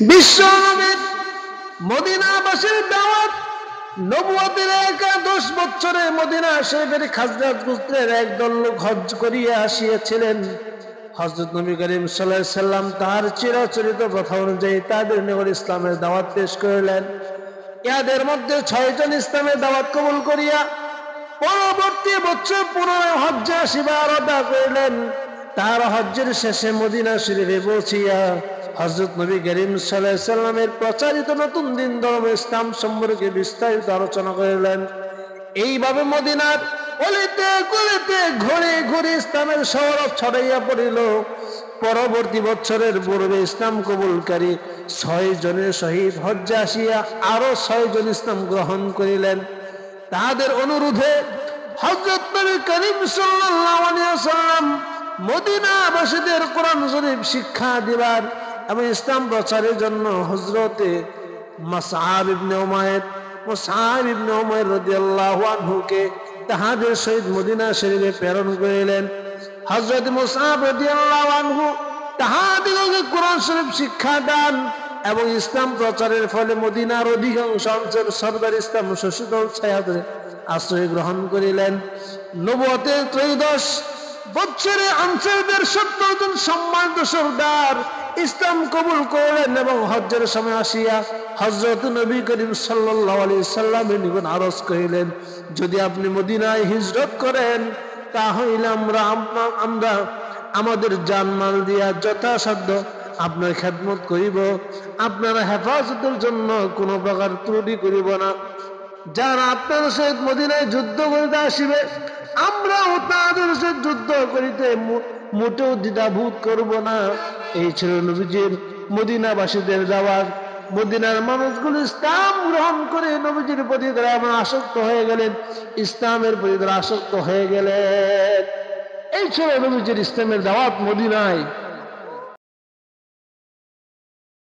বিশ্বনবীর মদিনাবাসীর দাওয়াত নবুয়তের 11 বছরে মদিনা শরীফের খাজরাত গোত্রের একদল লোক হজ করিয়া আসিয়াছিলেন। হযরত নবী করিম সাল্লাল্লাহু আলাইহি সাল্লাম তার চিরাচরিত প্রথা অনুযায়ী তাদের নিকট ইসলামের দাওয়াত পেশ করিলেন। এদের মধ্যে 6 জন ইসলামের দাওয়াত কবুল করিয়া পরবর্তী বছর পুনরায় হজ্জে আসিবার আরোধ করিলেন। তার হজ্জের শেষে মদিনা শরীফে পৌঁছিয়া হযরত নবী করিম সাল্লাল্লাহু আলাইহি সাল্লামের প্রচারিত নতুন দিন ধর্ম ইসলাম সম্পর্কে বিস্তারিত আলোচনা করিলেন। এইভাবে মদিনার অলিতে গলিতে ঘুরে ঘুরে ইসলামের সৌরভ ছড়াইয়া পড়িল। পরবর্তী বছরের পূর্বে ইসলাম কবুলকারী 6 জনের সহিত হজ্জে আসিয়া আরো 6 জন ইসলাম গ্রহণ করিলেন। তাদের অনুরোধে হযরত নবী করিম সাল্লাল্লাহু আলাইহি ওয়াসাল্লাম মদিনাবাসীদের কোরআন শরীফ শিক্ষা দিবার এবং ইসলাম প্রচারের জন্য হযরতে মুসআব ইবনে উমাইর রাদিয়াল্লাহু আনহুকে তাহাদের সহিত মদিনা শরীফে প্রেরণ করিলেন। হযরত মুসআব রাদিয়াল্লাহু আনহু তাহাদিগকে কোরআন শরীফ শিক্ষা দান এবং ইসলাম প্রচারের ফলে মদিনার অধিকাংশ অঞ্চল সরদার ইসলাম শোষিত ছায়াতে আশ্রয় গ্রহণ করিলেন। নবুয়তের 13 বছরে আনসারদের 70 জন সম্মানিত সরদার ইসলাম কবুল করলেন এবং হজ্জের সময় আসিয়া হযরত নবী করিম সাল্লাল্লাহু আলাইহি সাল্লামের নিকট আরজ করিলেন, যদি আপনি মদিনায় হিজরত করেন তাহলে আমরা আমাদের জানমাল দিয়া যথাসাধ্য আপনার খেদমত করিব, আপনার হেফাজতের জন্য কোনো প্রকার ত্রুটি করিব না। যারা আপনার সহিত মদিনায় যুদ্ধ করিতে আসিবে আমরাও তাদের সহিত যুদ্ধ করিতে মোটেও দ্বিধাবোধ করব না। এই ছিল নবীজির মদিনাবাসীদের দাওয়াত। মদিনার মানুষগুলো ইসলাম গ্রহণ করে নবীজির প্রতি তারা আসক্ত হয়ে গেলেন, ইসলামের প্রতি তারা আসক্ত হয়ে গেলেন। এই ছিল নবীজির ইসলামের দাওয়াত মদিনায়।